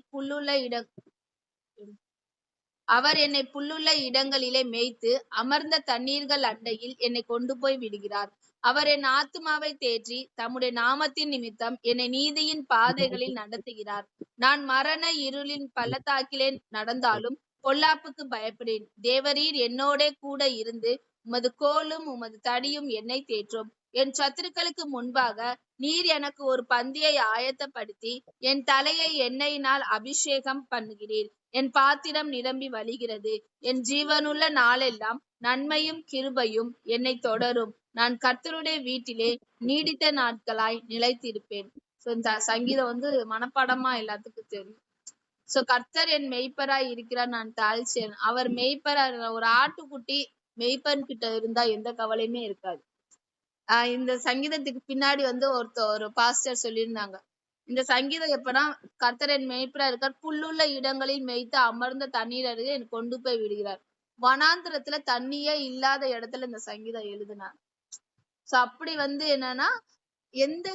புல்லுள்ள இடங்களிலே மேய்த்து அமர்ந்த தண்ணீர்கள் அண்டையில் என்னை கொண்டு போய் விடுகிறார். அவர் என் ஆத்துமாவை தேற்றி தம்முடைய நாமத்தின் நிமித்தம் என்னை நீதியின் பாதைகளில் நடத்துகிறார். நான் மரண இருளின் பள்ளத்தாக்கிலே நடந்தாலும் பொல்லாப்புக்கு பயப்படேன். தேவரீர் என்னோட கூட இருந்து உமது கோலும் உமது தடியும் என்னை தேற்றும். என் சத்துருக்களுக்கு முன்பாக நீர் எனக்கு ஒரு பந்தியை ஆயத்தப்படுத்தி என் தலையை எண்ணெயினால் அபிஷேகம் பண்ணுகிறீர். என் பாத்திரம் நிரம்பி வழிகிறது. என் ஜீவனுள்ள நாளெல்லாம் நன்மையும் கிருபையும் என்னை தொடரும். நான் கர்த்தருடைய வீட்டிலே நீடித்த நாட்களாய் நிலைத்திருப்பேன். இந்த சங்கீதம் மனப்பாடமா எல்லாத்துக்கும் தெரியும். சோ கர்த்தர் என் மெய்ப்பராய் இருக்கிறார், நான் தாழ்ச்சேன். அவர் மெய்ப்பரா ஒரு ஆட்டுக்குட்டி மெய்ப்பன் கிட்ட இருந்தா எந்த கவலையுமே இருக்காது. இந்த சங்கீதத்துக்கு பின்னாடி ஒரு பாஸ்டர் சொல்லியிருந்தாங்க, இந்த சங்கீதம் எப்பனா கர்த்தர் என் மேய்ப்பரா இருக்கார், புல்லுள்ள இடங்களில் மேய்த்து அமர்ந்த தண்ணீர் அருகே எனக்கு கொண்டு போய் விடுகிறார். வனாந்திரத்துல தண்ணியே இல்லாத இடத்துல இந்த சங்கீதம் எழுதினார். சோ அப்படி என்னன்னா எந்த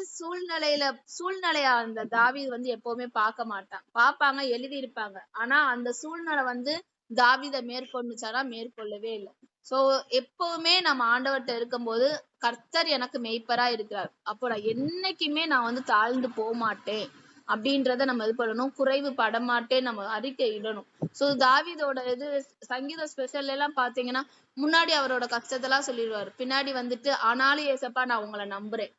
சூழ்நிலையா அந்த தாவீது எப்பவுமே பார்க்க மாட்டான். பாப்பாங்க, எழுதி இருப்பாங்க. ஆனா அந்த சூழ்நிலை தாவீதை மேற்கொண்டுச்சாரா? மேற்கொள்ளவே இல்லை. சோ எப்பவுமே நம்ம ஆண்டவர்கிட்ட இருக்கும்போது கர்த்தர் எனக்கு மெய்ப்பரா இருக்கிறார், அப்போ நான் என்னைக்குமே நான் தாழ்ந்து போக மாட்டேன் அப்படின்றத நம்ம இது பண்ணணும். குறைவு படமாட்டேன் நம்ம அறிக்கை இடணும். சோ தாவீதோட சங்கீத ஸ்பெஷல் எல்லாம் பாத்தீங்கன்னா முன்னாடி அவரோட கஷ்டத்தெல்லாம் சொல்லிடுவாரு, பின்னாடி ஆனாலும் ஏசப்பா நான் உங்களை நம்புறேன்.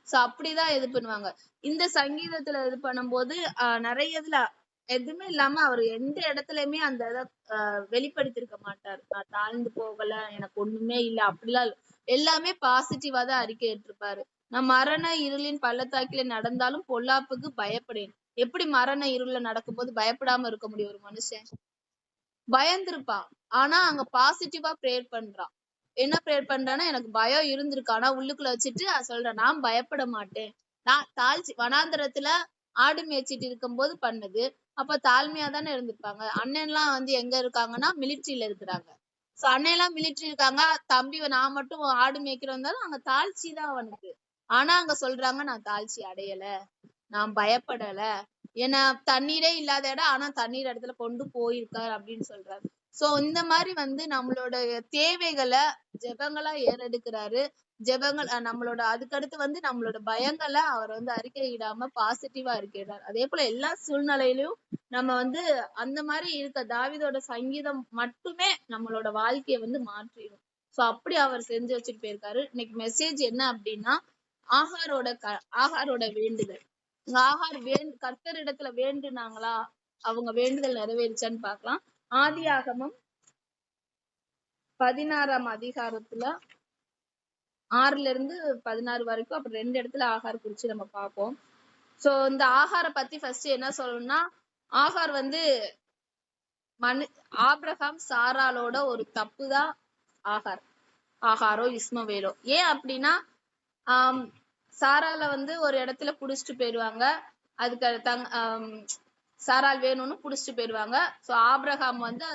சோ அப்படிதான் இது பண்ணுவாங்க. இந்த சங்கீதத்துல இது பண்ணும்போது நிறைய இதுல எதுவுமே இல்லாம அவர் எந்த இடத்துலயுமே அந்த இதை வெளிப்படுத்திருக்க மாட்டாரு. நான் தாழ்ந்து போகல, எனக்கு ஒண்ணுமே இல்லை அப்படிலாம் எல்லாமே பாசிட்டிவா தான் அறிக்கை ஏற்றிருப்பாரு. நான் மரண இருளின் பள்ளத்தாக்கில நடந்தாலும் பொல்லாப்புக்கு பயப்படேன். எப்படி மரண இருள்ல நடக்கும்போது பயப்படாம இருக்க முடியும்? ஒரு மனுஷன் பயந்துருப்பான். ஆனா அங்க பாசிட்டிவா ப்ரேயர் பண்றான். என்ன ப்ரேயர் பண்றான்னா, எனக்கு பயம் இருந்திருக்கு, ஆனா உள்ளுக்குள்ள வச்சுட்டு சொல்றேன், நான் பயப்பட மாட்டேன். நான் வனாந்திரத்துல ஆடு மேய்ச்சிட்டு இருக்கும் போது பண்ணது. அப்ப தாழ்மையா தானே இருந்திருப்பாங்க. அண்ணன் எல்லாம் எங்க இருக்காங்கன்னா மிலிட்ரியில இருக்கிறாங்க. சோ அண்ணன் எல்லாம் மிலிட்ரி இருக்காங்க, தம்பி நான் மட்டும் ஆடு மேய்க்கிறோம். அங்க தாழ்ச்சி தான் அவனுக்கு. ஆனா அங்க சொல்றாங்க, நான் தாழ்ச்சி அடையல, நான் பயப்படல, ஏன்னா தண்ணீரே இல்லாத இடம், ஆனா தண்ணீர் இடத்துல கொண்டு போயிருக்காரு அப்படின்னு சொல்றாரு. சோ இந்த மாதிரி நம்மளோட தேவைகளை ஜெபங்களா ஏறெடுக்கிறாரு. ஜெபங்கள் நம்மளோட அதுக்கடுத்து நம்மளோட பயங்களை அவர் அறிக்கையிடாம பாசிட்டிவா அறிக்கையிடாரு. அதே போல எல்லா சூழ்நிலையிலும் நம்ம அந்த மாதிரி இருக்க தாவீதோட சங்கீதம் மட்டுமே நம்மளோட வாழ்க்கைய மாற்றிடும். சோ அப்படி அவர் செஞ்சு வச்சுட்டு போயிருக்காரு. இன்னைக்கு மெசேஜ் என்ன அப்படின்னா, ஆகாரோட வேண்டுதல். ஆகார் கர்த்தரிடத்துல வேண்டுனாங்களா? அவங்க வேண்டுதல் நிறைவேறிச்சான்னு பார்க்கலாம். ஆதியாகமம் 16ஆம் அதிகாரத்துல 6-16 வரைக்கும், அப்புறம் 2 இடத்துல ஆகார் குறிச்சு நம்ம பார்ப்போம். சோ இந்த ஆகார பத்தி ஃபர்ஸ்ட் என்ன சொல்லணும்னா, ஆகார் வந்து ஆபிரகாம் சாராளோட ஒரு தப்பு தான் ஆகாரோ இஸ்மவேலோ. ஏன் அப்படின்னா சாரால வந்து ஒரு இடத்துல புடிச்சிட்டு போயிருவாங்க. அதுக்கு சாரால் வேணும்னு புடிச்சிட்டு போயிருவாங்க. சோ ஆபிரகாம் வந்து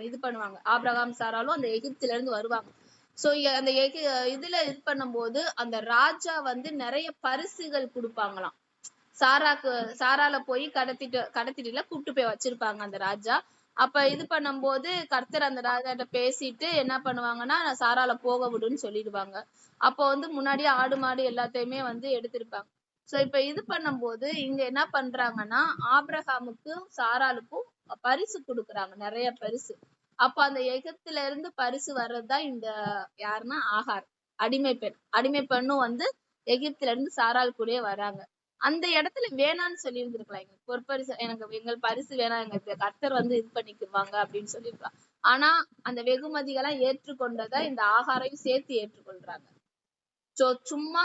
இது பண்ணுவாங்க. ஆபிரகாம் சாராலும் அந்த எகிப்துல இருந்து வருவாங்க. சோ அந்த இதுல இது பண்ணும்போது அந்த ராஜா வந்து நிறைய பரிசுகள் கொடுப்பாங்களாம். சாரால போய் கடத்திட்டுல கூப்பிட்டு போய் வச்சிருப்பாங்க அந்த ராஜா. அப்ப இது பண்ணும்போது கர்த்தர் அந்த ராஜாட்ட பேசிட்டு என்ன பண்ணுவாங்கன்னா, சாரால போக விடுன்னு சொல்லிடுவாங்க. அப்போ வந்து முன்னாடி ஆடு மாடு எல்லாத்தையுமே வந்து எடுத்திருப்பாங்க. சோ இப்ப இது பண்ணும்போது இங்க என்ன பண்றாங்கன்னா, ஆபிரகாமுக்கும் சாராளுக்கும் பரிசு கொடுக்குறாங்க, நிறைய பரிசு. அப்ப அந்த எகிப்துல இருந்து பரிசு வர்றதுதான் இந்த யாருன்னா ஆகார், அடிமை பெண். அடிமை பெண்ணும் வந்து எகிப்துல இருந்து சாராள் கூடயே வராங்க. அந்த இடத்துல வேணான்னு சொல்லி இருந்திருக்கலாம். எங்களுக்கு ஒரு பரிசு, எங்கள் பரிசு வேணாம், எங்களுக்கு கர்த்தர் வந்து இது பண்ணிக்குவாங்க அப்படின்னு சொல்லியிருக்கலாம். ஆனா அந்த வெகுமதிகளை ஏற்றுக்கொண்டதை இந்த ஆகாரையும் சேர்த்து ஏற்றுக்கொள்றாங்க. சோ சும்மா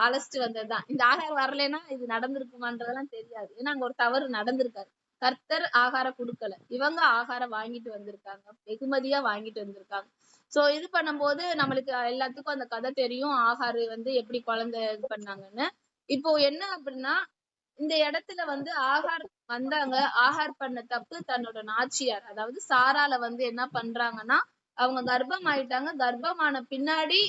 அழைச்சிட்டு வந்ததுதான். இந்த ஆகார் வரலைன்னா இது நடந்திருக்குமான்றதெல்லாம் தெரியாது. ஏன்னா அங்க ஒரு தவறு நடந்திருக்காரு. கர்த்தர் ஆகாரம் கொடுக்கல, இவங்க ஆகாரம் வாங்கிட்டு வந்திருக்காங்க, வெகுமதியா வாங்கிட்டு வந்திருக்காங்க. சோ இது பண்ணும்போது நம்மளுக்கு எல்லாத்துக்கும் அந்த கதை தெரியும், ஆகாரு வந்து எப்படி குழந்தை இது பண்ணாங்கன்னு. இப்போ என்ன அப்படின்னா, இந்த இடத்துல வந்து ஆகார் வந்தாங்க. ஆகார் பண்ண தப்பு தன்னோட நாச்சியார், அதாவது சாரால வந்து என்ன பண்றாங்கன்னா, அவங்க கர்ப்பம் ஆயிட்டாங்க. கர்ப்பமான பின்னாடி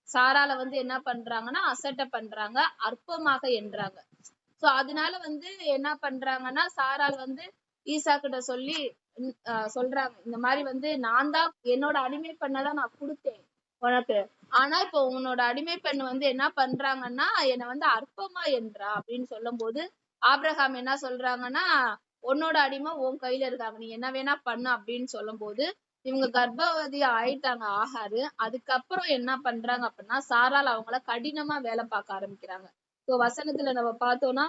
சாரால வந்து என்ன பண்றாங்கன்னா அசட்டை பண்றாங்க, அற்பமாக என்றாங்க. சோ அதனால வந்து என்ன பண்றாங்கன்னா, சாரால் வந்து ஈசா கிட்ட சொல்லி சொல்றாங்க, இந்த மாதிரி வந்து நான் தான் என்னோட அடிமை பெண்ணதான் நான் கொடுத்தேன் உனக்கு. ஆனா இப்போ உன்னோட அடிமை பெண் வந்து என்ன பண்றாங்கன்னா என்னை வந்து அற்பமா என்றா அப்படின்னு சொல்லும் போது, ஆபிரகாம் என்ன சொல்றாங்கன்னா, உன்னோட அடிமை உன் கையில இருக்காங்க, நீ என்ன வேணா பண்ணு அப்படின்னு சொல்லும் போது இவங்க கர்ப்பவதி ஆயிட்டாங்க ஆகாரு. அதுக்கப்புறம் என்ன பண்றாங்க அப்படின்னா, சாரால் அவங்கள கடினமா வேலை பார்க்க ஆரம்பிக்கிறாங்க. சோ வசனத்துல நம்ம பார்த்தோம்னா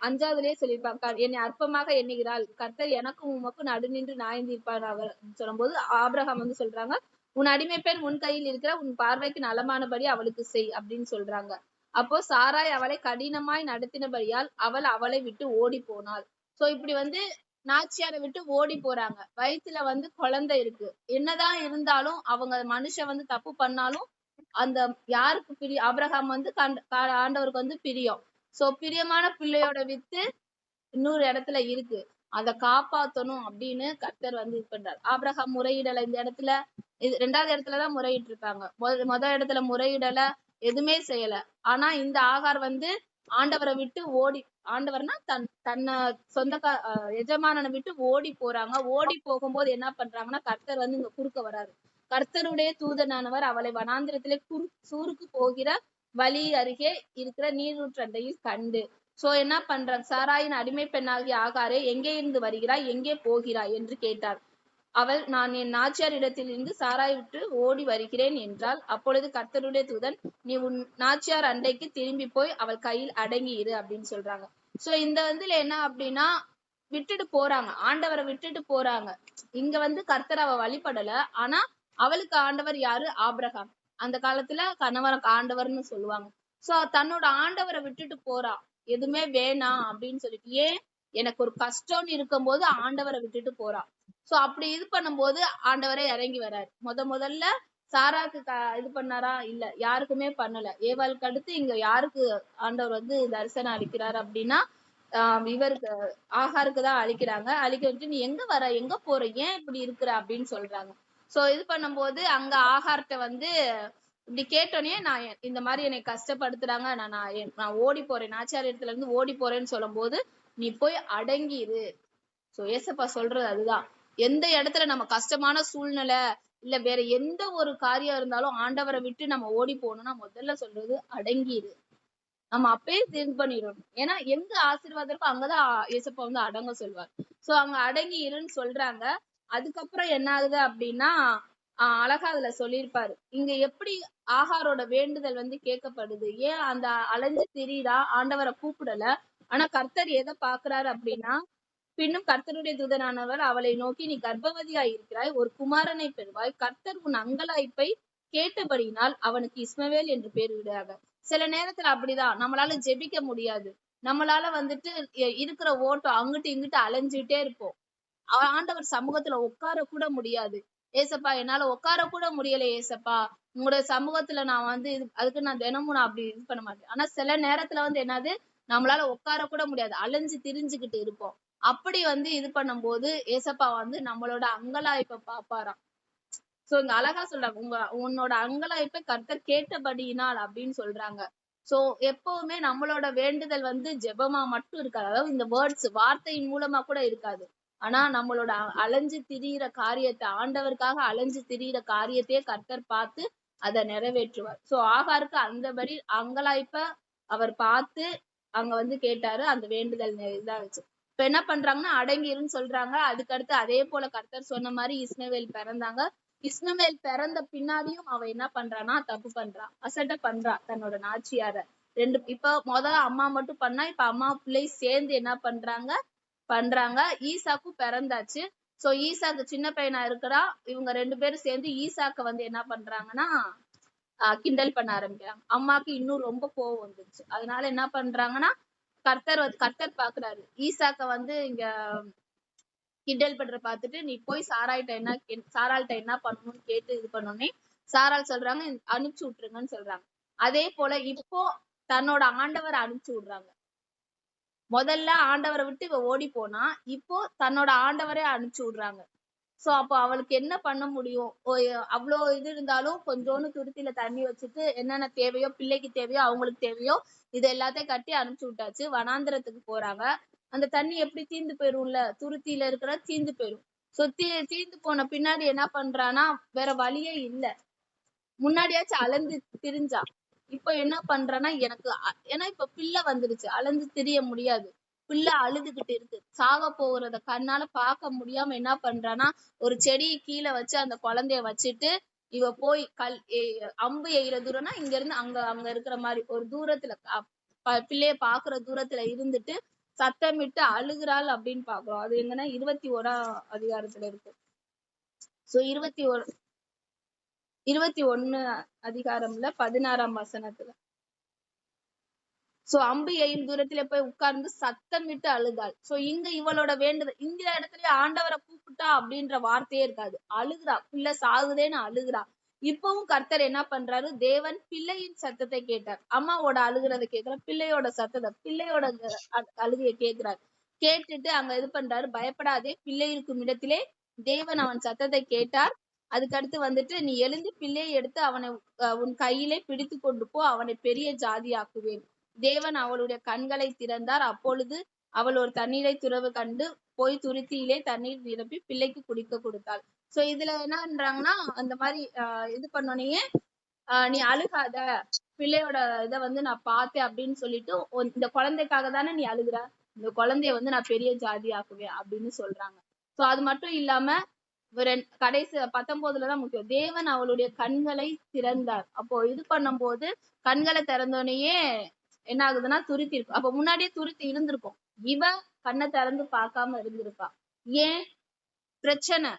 5வதுலயே சொல்லியிருப்பாங்க, என்னை அற்பமாக எண்ணுகிறாள், கர்த்தர் எனக்கும் உமக்கும் நடு நின்று நியாயம் தீர்ப்பார் அவர் சொல்லும் போது ஆபிரகாம் வந்து சொல்றாங்க, உன் அடிமை பெண் உன் கையில் இருக்கிற, உன் பார்வைக்கு நலமானபடி அவளுக்கு செய் அப்படின்னு சொல்றாங்க. அப்போ சாராய் அவளை கடினமாய் நடத்தினபடியால் அவளை விட்டு ஓடி போனாள். சோ இப்படி வந்து நாச்சியாரை விட்டு ஓடி போறாங்க. வயிற்றுல வந்து குழந்தை இருக்கு. என்னதான் இருந்தாலும் அவங்க மனுஷன் வந்து தப்பு பண்ணாலும் அந்த யாருக்கு ஆபிரகாம் வந்து ஆண்டவருக்கு வந்து பிரியம். சோ பிரியமான பிள்ளையோட வித்து இன்னொரு இடத்துல இருக்கு, அதை காப்பாத்தணும் அப்படின்னு கர்த்தர் வந்து இது பண்றாரு. ஆபிரகாம் முறையிடல இந்த இடத்துல, 2வது இடத்துலதான் முறையிட்டு இருக்காங்க. முதல் இடத்துல முறையிடல, எதுவுமே செய்யல. ஆனா இந்த ஆகார் வந்து ஆண்டவரை விட்டு ஆண்டவர்னா தன்னை எஜமானனை விட்டு ஓடி போறாங்க. ஓடி போகும்போது என்ன பண்றாங்கன்னா, கர்த்தர் வந்து இங்க குறுக்க வராரு. கர்த்தருடைய தூதனானவர் அவளை வனாந்திரத்திலே சூருக்கு போகிற வழி அருகே இருக்கிற நீரூற்றண்டையில் கண்டு. சோ என்ன பண்றாங்க, சாராயின் அடிமை பெண்ணாகிய ஆகாரே, எங்கே இருந்து வருகிறாய், எங்கே போகிறாய் என்று கேட்டார். அவள், நான் என் நாச்சியார் இடத்தில் இருந்து சாராய் விட்டு ஓடி வருகிறேன் என்றாள். அப்பொழுது கர்த்தருடைய தூதன், நீ உன் நாச்சியார் அண்டைக்கு திரும்பி போய் அவள் கையில் அடங்கி இரு அப்படின்னு சொல்றாங்க. சோ இந்த வந்துல என்ன அப்படின்னா, விட்டுட்டு போறாங்க, ஆண்டவரை விட்டுட்டு போறாங்க. இங்க வந்து கர்த்தர் அவ வழிபடல, ஆனா அவளுக்கு ஆண்டவர் யாரு, ஆபிரகாம். அந்த காலத்துல கணவரை ஆண்டவர்னு சொல்லுவாங்க. சோ தன்னோட ஆண்டவரை விட்டுட்டு போறா, எதுவுமே வேணாம் அப்படின்னு சொல்லிட்டு. ஏன், எனக்கு ஒரு கஷ்டம்னு இருக்கும் போது ஆண்டவரை விட்டுட்டு போறா. சோ அப்படி இது பண்ணும்போது ஆண்டவரே இறங்கி வராரு. முதல்ல சாராக்கு இது பண்ணாரா, இல்ல, யாருக்குமே பண்ணல. ஏவாளுக்கு அடுத்து இங்க யாருக்கு ஆண்டவர் வந்து தரிசனம் அளிக்கிறாரு அப்படின்னா, இவருக்கு ஆகாருக்குதான் அழிக்கிறாங்க. அழிக்க வச்சு, நீ எங்க வர, எங்க போற, ஏன் இப்படி இருக்கிற அப்படின்னு சொல்றாங்க. சோ இது பண்ணும்போது அங்க ஆகார்ட்ட வந்து இப்படி கேட்டோன்னே, நான் இந்த மாதிரி என்னை கஷ்டப்படுத்துறாங்க, நான் ஓடி போறேன், நாச்சியார் இடத்துல இருந்து ஓடி போறேன்னு சொல்லும் போது, நீ போய் அடங்கிரு. சோ ஏசப்பா சொல்றது அதுதான். எந்த இடத்துல நம்ம கஷ்டமான சூழ்நிலை இல்ல வேற எந்த ஒரு காரியம் இருந்தாலும் ஆண்டவரை விட்டு நம்ம ஓடி போகணும்னா முதல்ல சொல்றது அடங்கிரு. நம்ம அப்பயே இது பண்ணிடணும். ஏன்னா எங்க ஆசீர்வாதம் இருக்கோ அங்கதான் ஏசப்பா வந்து அடங்க சொல்வார். சோ அங்க அடங்கி இருன்னு சொல்றாங்க. அதுக்கப்புறம் என்ன ஆகுது அப்படின்னா, அழகா அதுல சொல்லியிருப்பாரு, இங்க எப்படி ஆகாரோட வேண்டுதல் வந்து கேட்கப்படுது. ஏன் அந்த அலைஞ்சு திரியிறா, ஆண்டவரை கூப்பிடல. ஆனா கர்த்தர் எதை பாக்குறாரு அப்படின்னா, பின்னும் கர்த்தருடைய தூதனானவர் அவளை நோக்கி, நீ கர்ப்பவதியாய் இருக்கிறாய், ஒரு குமாரனை பெறுவாய், கர்த்தர் உன் அங்கலாய்ப்பை கேட்டபடியினால் அவனுக்கு இஸ்மவேல் என்று பேரிடுவார்கள். சில நேரத்துல அப்படிதான், நம்மளால ஜெபிக்க முடியாது. நம்மளால வந்துட்டு இருக்கிற ஓட்டம் அங்கிட்டு இங்கிட்டு அலைஞ்சுட்டே இருப்போம். ஆண்டவர் சமூகத்துல உட்கார கூட முடியாது. ஏசப்பா என்னால உட்கார கூட முடியல ஏசப்பா, உங்களுடைய சமூகத்துல நான் வந்து அதுக்கு நான் தினமும் நான் அப்படி இது பண்ண மாட்டேன். ஆனா சில நேரத்துல வந்து என்னது, நம்மளால உட்கார கூட முடியாது, அலைஞ்சு திரிஞ்சுக்கிட்டு இருப்போம். அப்படி வந்து இது பண்ணும்போது ஏசப்பா வந்து நம்மளோட அங்கலாய்ப்பை பாப்பாராம். சோ இங்க அழகா சொல்றாங்க, உன்னோட அங்கலாய்ப்பை கர்த்தர் கேட்டபடியினால் அப்படின்னு சொல்றாங்க. சோ எப்பவுமே நம்மளோட வேண்டுதல் வந்து ஜெபமா மட்டும் இருக்காது, அதாவது இந்த வேர்ட்ஸ் வார்த்தையின் மூலமா கூட இருக்காது. ஆனா நம்மளோட அலைஞ்சு திரியிற காரியத்தை, ஆண்டவருக்காக அலைஞ்சு திரியிற காரியத்தையே கர்த்தர் பார்த்து அதை நிறைவேற்றுவார். சோ ஆகாருக்கு அந்தபடி அங்கலாய்ப்ப அவர் பார்த்து அங்க வந்து கேட்டாரு, அந்த வேண்டுதல் இதாச்சு. இப்ப என்ன பண்றாங்கன்னா அடங்கிருன்னு சொல்றாங்க. அதுக்கடுத்து அதே போல கர்த்தர் சொன்ன மாதிரி இஸ்மவேல் பிறந்தாங்க. இஸ்மவேல் பிறந்த பின்னாடியும் அவ என்ன பண்றான்னா தப்பு பண்றா, அசட்டை பண்றா தன்னோட நாச்சியார. இப்ப முதல்ல அம்மா மட்டும் பண்ணா, இப்ப அம்மா பிள்ளை சேர்ந்து என்ன பண்றாங்க. ஈசாக்கும் பிறந்தாச்சு. சோ ஈசாக்கு சின்ன பையனா இருக்கிறா. இவங்க 2 பேரும் சேர்ந்து ஈசாக்க வந்து என்ன பண்றாங்கன்னா கிண்டல் பண்ண ஆரம்பிக்கிறாங்க. அம்மாக்கு இன்னும் ரொம்ப கோவம் வந்துருச்சு. அதனால என்ன பண்றாங்கன்னா கர்த்தர் பாக்குறாரு, ஈசாக்க வந்து இங்க கிண்டல் பண்ற பாத்துட்டு, நீ போய் சாராள்கிட்ட என்ன பண்ணணும்னு கேட்டு இது பண்ணோன்னே சாராள் சொல்றாங்க, அனுப்பிச்சு விட்டுருங்கன்னு சொல்றாங்க. அதே போல இப்போ தன்னோட ஆண்டவரை அனுப்பிச்சு விடுறாங்க. முதல்ல ஆண்டவரை விட்டு இவ ஓடி போனா, இப்போ தன்னோட ஆண்டவரே அனுப்பிச்சு விடுறாங்க. சோ அப்போ அவளுக்கு என்ன பண்ண முடியும்? அவ்வளோ இது இருந்தாலும் கொஞ்சோன்னு துருத்தில தண்ணி வச்சுட்டு என்னென்ன தேவையோ, பிள்ளைக்கு தேவையோ, அவங்களுக்கு தேவையோ இது எல்லாத்தையும் கட்டி அனுப்பிச்சு விட்டாச்சு. வனாந்திரத்துக்கு போறாங்க. அந்த தண்ணி எப்படி தீந்து போயிரும்ல, துருத்தியில இருக்கிற தீந்து போயிரும். சோ தீந்து போன பின்னாடி என்ன பண்றான்னா, வேற வழியே இல்ல. முன்னாடியாச்சும் அலைஞ்சு திரிஞ்சா, இப்ப என்ன பண்றேன்னா ஏன்னா இப்ப பிள்ளை வந்துருச்சு, அலைஞ்சு திரிய முடியாது. பிள்ளை அழுதுகிட்டு இருக்கு, சாக போகிறத கண்ணால பார்க்க முடியாம என்ன பண்றான்னா, ஒரு செடியை கீழே வச்சு அந்த குழந்தைய வச்சுட்டு இவ போய் அம்பு எய்கிற தூரம்னா இங்க இருந்து அங்க இருக்கிற மாதிரி ஒரு தூரத்துல பிள்ளைய பாக்குற தூரத்துல இருந்துட்டு சத்தமிட்டு அழுகுறாள் அப்படின்னு பாக்குறோம். அது எங்கன்னா 21ஆம் அதிகாரத்துல இருக்கு. சோ 21 அதிகாரம்ல 16ஆம் வசனத்துல. சோ அம்பு எய்யும் தூரத்துல போய் உட்கார்ந்து சத்தமிட்டு அழுதாள். சோ இங்க இவளோட வேண்டுதல், இந்த இடத்துல ஆண்டவரை கூப்பிட்டா அப்படின்ற வார்த்தையே இருக்காது, அழுகுறா, பிள்ளை சாகுதேன்னு அழுகுறா. இப்பவும் கர்த்தர் என்ன பண்றாரு, தேவன் பிள்ளையின் சத்தத்தை கேட்டார். அம்மாவோட அழுகுறத கேட்கிற, பிள்ளையோட சத்தத்தை, பிள்ளையோட அழுகைய கேட்கிறார். கேட்டுட்டு அங்க இது பண்றாரு, பயப்படாதே, பிள்ளை இருக்கும் இடத்திலே தேவன் அவன் சத்தத்தை கேட்டார். அதுக்கடுத்து வந்துட்டு, நீ எழுந்து பிள்ளையை எடுத்து அவனை உன் கையிலே பிடித்து கொண்டு போ, அவனை பெரிய ஜாதியாக்குவேன். தேவன் அவளுடைய கண்களை திறந்தார். அப்பொழுது அவள் ஒரு தண்ணீரை துறவு கண்டு போய் துருத்தியிலே தண்ணீர் நிரப்பி பிள்ளைக்கு குடிக்க கொடுத்தாள். சோ இதுல என்னன்றாங்கன்னா, அந்த மாதிரி இது பண்ணோனையே நீ அழுகாத, பிள்ளையோட இதை வந்து நான் பார்த்தேன் அப்படின்னு சொல்லிட்டு, இந்த குழந்தைக்காக தானே நீ அழுகுற, இந்த குழந்தைய வந்து நான் பெரிய ஜாதி ஆக்குவேன் அப்படின்னு சொல்றாங்க. சோ அது மட்டும் இல்லாம கடைசி 19லதான் முக்கியம், தேவன் அவளுடைய கண்களை திறந்தார். அப்போ இது பண்ணும் போது கண்களை திறந்தோடனேயே என்ன ஆகுதுன்னா துருத்தி இருக்கும். அப்ப முன்னாடியே துருத்தி இருந்திருக்கும், இவ கண்ணை திறந்து பார்க்காம இருந்திருப்பா. ஏன்? பிரச்சனை,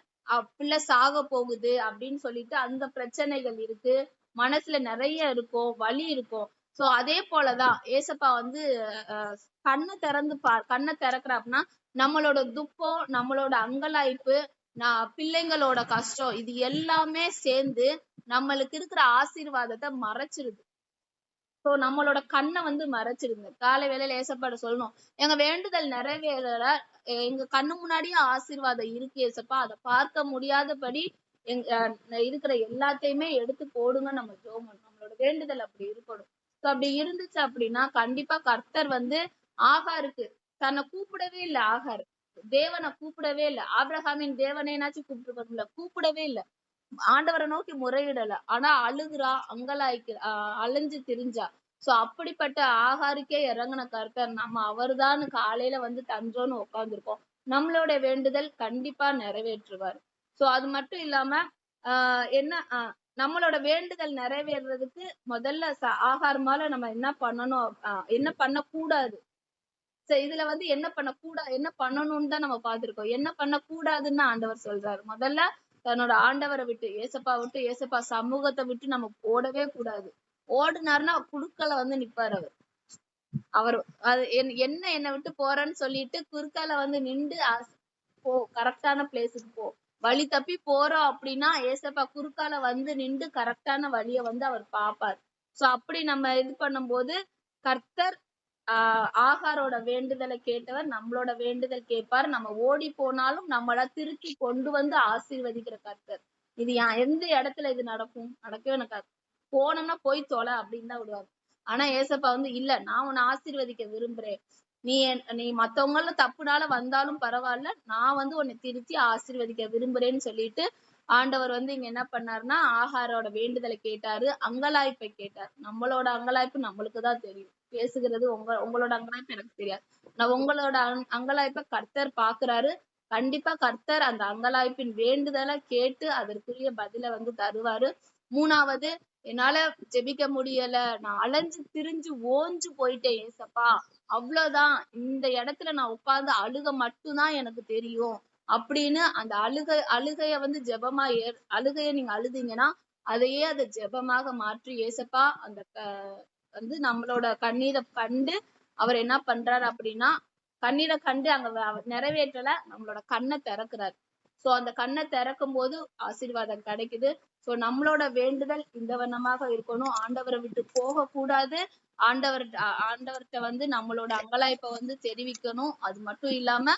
பிள்ளை சாக போகுது அப்படின்னு சொல்லிட்டு அந்த பிரச்சனைகள் இருக்கு, மனசுல நிறைய இருக்கும், வலி இருக்கும். சோ அதே போலதான் ஏசப்பா வந்து கண்ணை திறக்கிறாப்னா நம்மளோட துக்கம், நம்மளோட அங்கலாய்ப்பு, பிள்ளைங்களோட கஷ்டம், இது எல்லாமே சேர்ந்து நம்மளுக்கு இருக்கிற ஆசீர்வாதத்தை மறைச்சிருது. சோ நம்மளோட கண்ணை வந்து மறைச்சிருங்க. காலை வேளையில ஏசப்பாட சொல்லணும், எங்க வேண்டுதல் நிறைவேறல, எங்க கண்ணு முன்னாடியே ஆசீர்வாதம் இருக்கு ஏசப்பா, அதை பார்க்க முடியாதபடி இருக்கிற எல்லாத்தையுமே எடுத்து போடுங்க, நம்ம ஜெபம் பண்ணணும். நம்மளோட வேண்டுதல் அப்படி இருக்கணும். சோ அப்படி இருந்துச்சு அப்படின்னா கண்டிப்பா கர்த்தர் வந்து ஆகாருக்கு தன்னை கூப்பிடவே இல்லை. ஆகார் தேவனை கூப்பிடவே இல்லை. ஆபிரகாமின் தேவனைனாச்சும் கூப்பிட்டு கூப்பிடவே இல்லை. ஆண்டவரை நோக்கி முறையிடல, ஆனா அழுகுறா, அலைஞ்சு திரிஞ்சா. சோ அப்படிப்பட்ட ஆகாருக்கே இறங்கின கர்த்தர் நம்ம அவர்தான் காலையில வந்து தஞ்சோன்னு உட்கார்ந்துருக்கோம். நம்மளோட வேண்டுதல் கண்டிப்பா நிறைவேற்றுவார். சோ அது மட்டும் இல்லாம என்ன நம்மளோட வேண்டுதல் நிறைவேறதுக்கு முதல்ல ஆகார் மேல நம்ம என்ன பண்ணணும், என்ன பண்ணக்கூடாது, இதுல என்ன என்ன பண்ணணும்னு தான் நம்ம பார்த்திருக்கோம். என்ன பண்ணக்கூடாதுன்னு ஆண்டவர் சொல்றாரு. முதல்ல தன்னோட ஆண்டவரை விட்டு ஏசப்பா சமூகத்தை விட்டு நம்ம ஓடவே கூடாது. ஓடுனாருன்னா குறுக்கால நிப்பாரு அவர். அவர் அது என்னை விட்டு போறேன்னு சொல்லிட்டு குறுக்கால நின்று போ, கரெக்டான பிளேஸுக்கு போ. வழி தப்பி போறோம் அப்படின்னா ஏசப்பா குறுக்கால நின்று கரெக்டான வழிய அவர் பாப்பார். சோ அப்படி நம்ம இது பண்ணும்போது கர்த்தர் ஆகாரோட வேண்டுதலை கேட்டவர் நம்மளோட வேண்டுதல் கேட்பார். நம்ம ஓடி போனாலும் நம்மள திருப்பி கொண்டு ஆசீர்வதிக்கிற கர்த்தர். இது எந்த இடத்துல இது நடக்கவே நடக்காது. போனோம்னா போய் தொலை அப்படின்னு தான் விடுவாங்க. ஆனா ஏசப்பா இல்ல, நான் உன்னை ஆசீர்வதிக்க விரும்புறேன். நீ மத்தவங்கள தப்புனால வந்தாலும் பரவாயில்ல, நான் உன்னை திருத்தி ஆசீர்வதிக்க விரும்புறேன்னு சொல்லிட்டு ஆண்டவர் இங்க என்ன பண்ணாருன்னா ஆகாரோட வேண்டுதலை கேட்டாரு, அங்கலாய்ப்பை கேட்டார். நம்மளோட அங்கலாய்ப்பு நம்மளுக்குதான் தெரியும். பேசுகிறது உங்களோட அங்கலாய்ப்பு எனக்கு தெரியாது. நான் உங்களோட அங்கலாய்ப்பை கர்த்தர் பாக்குறாரு. கண்டிப்பா கர்த்தர் அந்த அங்கலாய்ப்பின் வேண்டுதலை கேட்டு அதற்குரிய பதில தருவாரு. மூணாவது, என்னால ஜெபிக்க முடியல, நான் அலைஞ்சு திரிஞ்சு ஓஞ்சு போயிட்டேன் ஏசப்பா, அவ்வளவுதான், இந்த இடத்துல நான் உட்கார்ந்து அழுக மட்டும்தான் எனக்கு தெரியும் அப்படின்னு அந்த அழுகைய ஜெபமா அழுகைய நீங்க அழுதீங்கன்னா அதையே அதை ஜெபமாக மாற்றி ஏசப்பா அந்த நம்மளோட கண்ணீரை கண்டு அவர் என்ன பண்றாரு அப்படின்னா, கண்ணீரை கண்டு அங்க நிறைவேற்றல, நம்மளோட கண்ணை திறக்கிறாரு. சோ அந்த கண்ணை திறக்கும் போது ஆசீர்வாதம் கிடைக்குது. சோ நம்மளோட வேண்டுதல் இந்த வண்ணமாக இருக்கணும். ஆண்டவரை விட்டு போக கூடாது. ஆண்டவர்கிட்ட நம்மளோட அங்கலாய்ப்பை தெரிவிக்கணும். அது மட்டும் இல்லாம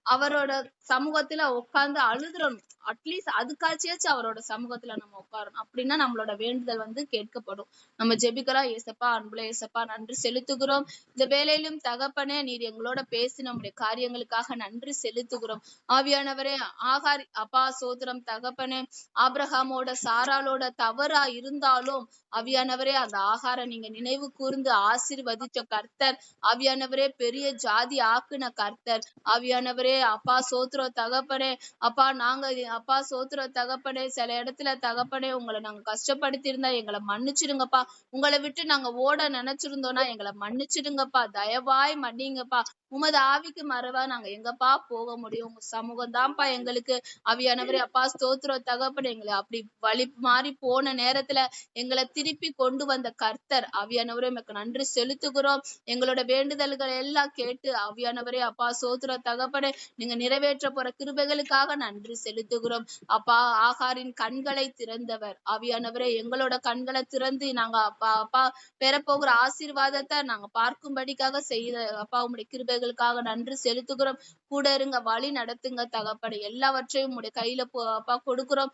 அவரோட சமூகத்துல உட்கார்ந்து அழுதுறணும். அட்லீஸ்ட் அதுக்காச்சும் அவரோட சமூகத்துல நம்ம உட்காரணும். அப்படின்னா நம்மளோட வேண்டுதல் கேட்கப்படும். நம்ம ஜெபிக்கலாம். ஏசப்பா, அன்புள்ள ஏசப்பா, நன்றி செலுத்துகிறோம். இந்த வேலையிலும் தகப்பனே, நீர் எங்களோட பேசி நம்முடைய காரியங்களுக்காக நன்றி செலுத்துகிறோம். ஆவியானவரே, ஆகார் அப்பா சோதரம் தகப்பனே, ஆபிரகாமோட சாராளோட தவறா இருந்தாலும் ஆவியானவரே அந்த ஆகார நீங்க நினைவு கூர்ந்து ஆசீர்வதிச்ச கர்த்தர். ஆவியானவரே, பெரிய ஜாதி ஆக்குன கர்த்தர். ஆவியானவரே அப்பா சோத்திர தகப்பனே, அப்பா நாங்க அப்பா சோத்திர தகப்பனே, சில இடத்துல தகப்பனே உங்களை நாங்க கஷ்டப்படுத்தி இருந்தா எங்களை மன்னிச்சிடுங்கப்பா. உங்களை விட்டு நாங்க ஓட நினைச்சிருந்தோம்னா எங்களை மன்னிச்சிடுங்கப்பா. தயவாய் மன்னிங்கப்பா. உமது ஆவிக்கு மறவா நாங்க எங்கப்பா போக முடியும்? உங்க சமூகம் தான்ப்பா எங்களுக்கு. ஆவியானவரே அப்பா ஸ்தோத்திர தகப்பனே, எங்களை அப்படி வழி மாறி போன நேரத்துல எங்களை திருப்பி கொண்டு வந்த கர்த்தர். ஆவியானவரே எனக்கு நன்றி செலுத்துகிறோம். எங்களோட வேண்டுதல்கள் எல்லாம் கேட்டு ஆவியானவரே அப்பா சோத்திர தகப்பனே, நீங்க நிறைவேற்ற போற கிருபைகளுக்காக நன்றி செலுத்துகிறோம். அப்பா ஆகாரின் கண்களை திறந்தவர். ஆவியானவரே எங்களோட கண்களை திறந்து நாங்க அப்பா பெறப்போகிற ஆசீர்வாதத்தை நாங்க பார்க்கும்படிக்காக செய்த அப்பா உங்களுடைய கிருபைகளுக்காக நன்றி செலுத்துகிறோம். கூட இருங்க, வழி நடத்துங்க தகப்பனே. எல்லாவற்றையும் உங்களுடைய கையில அப்பா கொடுக்கிறோம்.